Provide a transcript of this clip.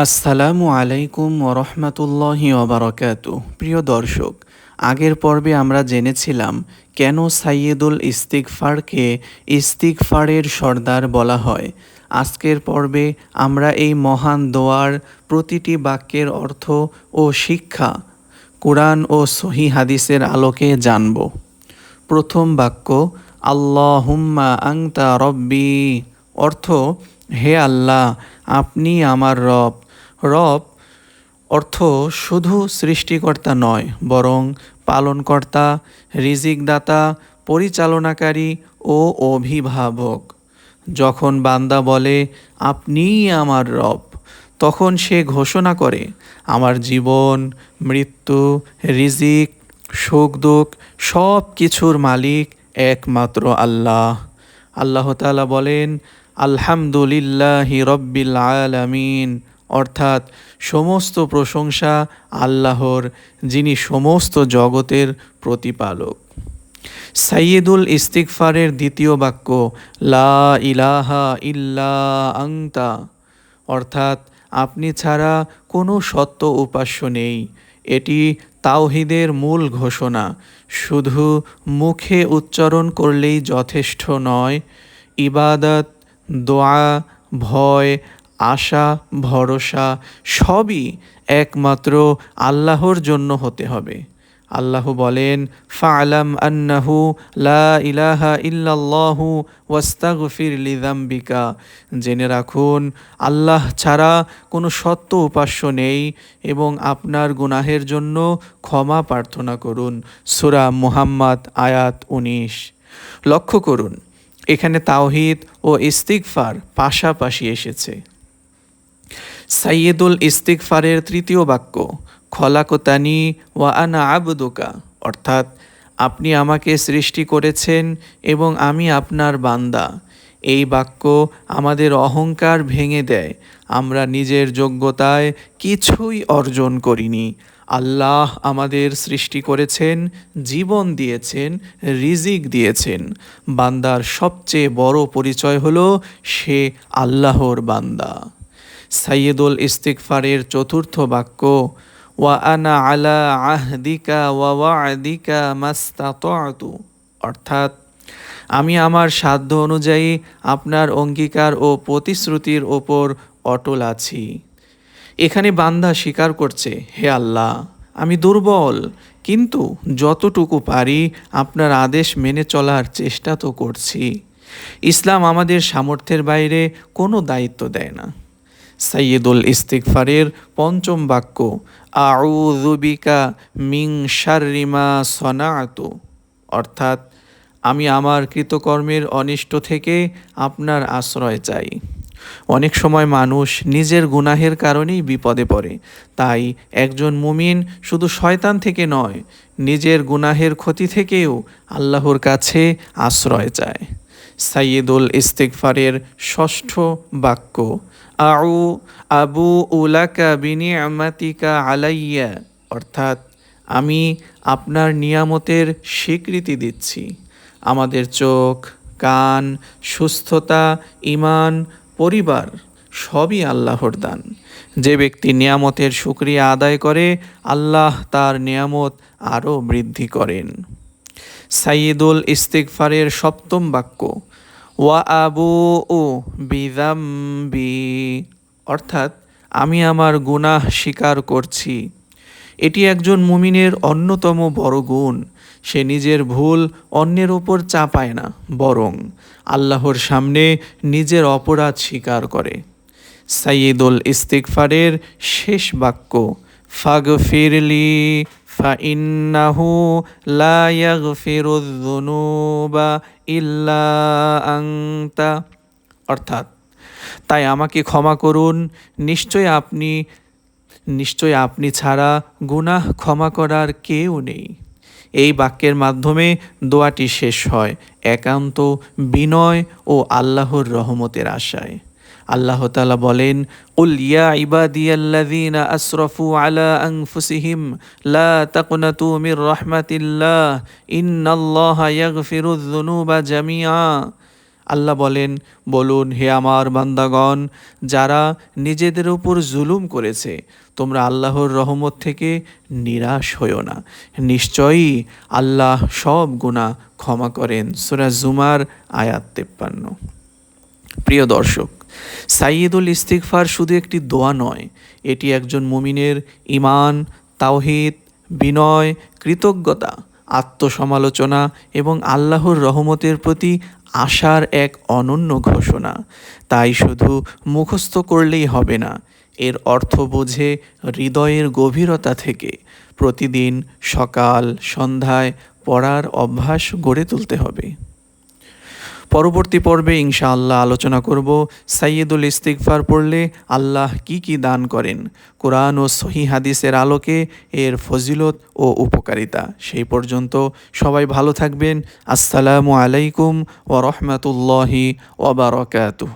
আসসালামু আলাইকুম ওরহমতুল্লাহি ওবরাকাতু। প্রিয় দর্শক, আগের পর্বে আমরা জেনেছিলাম কেন সাইয়্যিদুল ইস্তিগফারকে ইস্তিগফারের সর্দার বলা হয়। আজকের পর্বে আমরা এই মহান দোয়ার প্রতিটি বাক্যের অর্থ ও শিক্ষা কুরআন ও সহিহ হাদিসের আলোকে জানব। প্রথম বাক্য, আল্লাহুম্মা আংতা রব্বি, অর্থ হে আল্লাহ, আপনি আমার রব। রব অর্থ শুধু সৃষ্টিকর্তা নয়, বরং পালনকর্তা, রিজিকদাতা, পরিচালনাকারী ও অভিভাবক। যখন বান্দা বলে আপনিই আমার রব, তখন সে ঘোষণা করে আমার জীবন, মৃত্যু, রিজিক, সুখ দুঃখ সব কিছুর মালিক একমাত্র আল্লাহ। আল্লাহ তাআলা বলেন আলহামদুলিল্লাহি রব্বিল আলামিন, অর্থাৎ সমস্ত প্রশংসা আল্লাহর, যিনি সমস্ত জগতের প্রতিপালক। সাইয়্যিদুল ইস্তিগফারের দ্বিতীয় বাক্য, লা ইলাহা ইল্লা আংতা, অর্থাৎ আপনি ছাড়া কোনো সত্য উপাস্য নেই। এটি তাওহীদের মূল ঘোষণা। শুধু মুখে উচ্চারণ করলেই যথেষ্ট নয়, ইবাদত, দোয়া, ভয়, আশা, ভরসা সবই একমাত্র আল্লাহর জন্য হতে হবে। আল্লাহ বলেন ফা'লাম আন্নাহু লা ইলাহা ইল্লাল্লাহু ওয়াস্তাগফির লিযামবিকা, জেনে রাখুন আল্লাহ ছাড়া কোনো সত্য উপাস্য নেই এবং আপনার গুনাহের জন্য ক্ষমা প্রার্থনা করুন। সূরা মুহাম্মদ আয়াত 19। লক্ষ্য করুন, এখানে তাওহীদ ও ইস্তিগফার পাশাপাশি এসেছে। সাইয়্যিদুল ইস্তিগফারের তৃতীয় বাক্য, খলাকতানি ওয়া আনা আবদুকা, অর্থাৎ আপনি আমাকে সৃষ্টি করেছেন এবং আমি আপনার বান্দা। এই বাক্য আমাদের অহংকার ভেঙে দেয়। আমরা নিজের যোগ্যতায় কিছুই অর্জন করিনি। আল্লাহ আমাদের সৃষ্টি করেছেন, জীবন দিয়েছেন, রিজিক দিয়েছেন। বান্দার সবচেয়ে বড় পরিচয় হলো সে আল্লাহর বান্দা। সাইয়্যিদুল ইস্তিগফারের চতুর্থ বাক্য, ওয়া আনা আলা আহদিকা ওয়া ওয়া'দিকা মাস্তাতা'তু, অর্থাৎ আমি আমার সাধ্য অনুযায়ী আপনার অঙ্গীকার ও প্রতিশ্রুতির ওপর অটল আছি। এখানে বান্দা স্বীকার করছে, হে আল্লাহ, আমি দুর্বল, কিন্তু যতটুকু পারি আপনার আদেশ মেনে চলার চেষ্টা তো করছি। ইসলাম আমাদের সামর্থ্যের বাইরে কোনো দায়িত্ব দেয় না। সাইয়্যিদুল ইস্তিগফারের পঞ্চম বাক্য, আউযু বিকা মিন শাররি মা সনা'তু, অর্থাৎ আমি আমার কৃতকর্মের অনিষ্ট থেকে আপনার আশ্রয় চাই। অনেক সময় মানুষ নিজের গুনাহের কারণেই বিপদে পড়ে। তাই একজন মুমিন শুধু শয়তান থেকে নয়, নিজের গুনাহের ক্ষতি থেকেও আল্লাহর কাছে আশ্রয় চায়। সাইয়্যিদুল ইস্তিগফারের ষষ্ঠ বাক্য, আউ আবু উলাকা বিনি'মাতিকা আলাইয়া, অর্থাৎ আমি আপনার নিয়ামতের স্বীকৃতি দিচ্ছি। আমাদের চোখ, কান, সুস্থতা, ঈমান, পরিবার সবই আল্লাহর দান। যে ব্যক্তি নিয়ামতের শুকরিয়া আদায় করে, আল্লাহ তার নিয়ামত আরও বৃদ্ধি করেন। সাইয়্যিদুল ইস্তিগফারের সপ্তম বাক্য, ওয়া আবুউ বিযামবি, অর্থাৎ আমি আমার গুনাহ স্বীকার করছি। এটি একজন মুমিনের অন্যতম বড় গুণ। সে নিজের ভুল অন্যের ওপর চাপায় না, বরং আল্লাহর সামনে নিজের অপরাধ স্বীকার করে। সাইয়্যিদুল ইস্তিগফারের শেষ বাক্য, ফাগফিরলি ফাইন্নাহু লা ইয়াগফিরুয যুনুবা ইল্লা আনতা, অর্থাৎ তাই আমাকে ক্ষমা করুন, নিশ্চয় আপনি ছাড়া গুনাহ ক্ষমা করার কেউ নেই। এই বাক্যের মাধ্যমে দোয়াটি শেষ হয় একান্ত বিনয় ও আল্লাহর রহমতের আশায়। আল্লাহ তাআলা বলেন, কুল ইয়া ইবাদিয়াল্লাযীনা আসরাফু আলা আনফুসিহিম লা তাকনাতু মির রাহমাতিল্লাহ ইন্নাল্লাহা ইয়াগফিরুয যুনুবা জামিআ, আল্লাহ বলেন, বলুন, হে আমার বান্দাগণ, যারা নিজেদের উপর জুলুম করেছে, তোমরা আল্লাহর রহমত থেকে নিরাশ হইও না। নিশ্চয়ই আল্লাহ সব গুনাহ ক্ষমা করেন। সূরা জুমার আয়াত 53। প্রিয় দর্শক, সাইয়্যিদুল ইস্তিগফার শুধু একটি দোয়া নয়, এটি একজন মুমিনের ঈমান, তাওহীদ, বিনয়, কৃতজ্ঞতা, আত্মসমালোচনা এবং আল্লাহর রহমতের প্রতি আশার এক অনন্য ঘোষণা। তাই শুধু মুখস্থ করলেই হবে না, এর অর্থ বুঝে হৃদয়ের গভীরতা থেকে প্রতিদিন সকাল সন্ধ্যায় পড়ার অভ্যাস গড়ে তুলতে হবে। পরবর্তী পর্বে ইনশাআল্লাহ আলোচনা করব সাইয়্যিদুল ইস্তিগফার পড়লে আল্লাহ কি কি দান করেন, কোরআন ও সহিহ হাদিসের আলোকে এর ফজিলত ও উপকারিতা। সেই পর্যন্ত সবাই ভালো থাকবেন। আসসালামু আলাইকুম ওয়া রাহমাতুল্লাহি ওয়া বারাকাতুহু।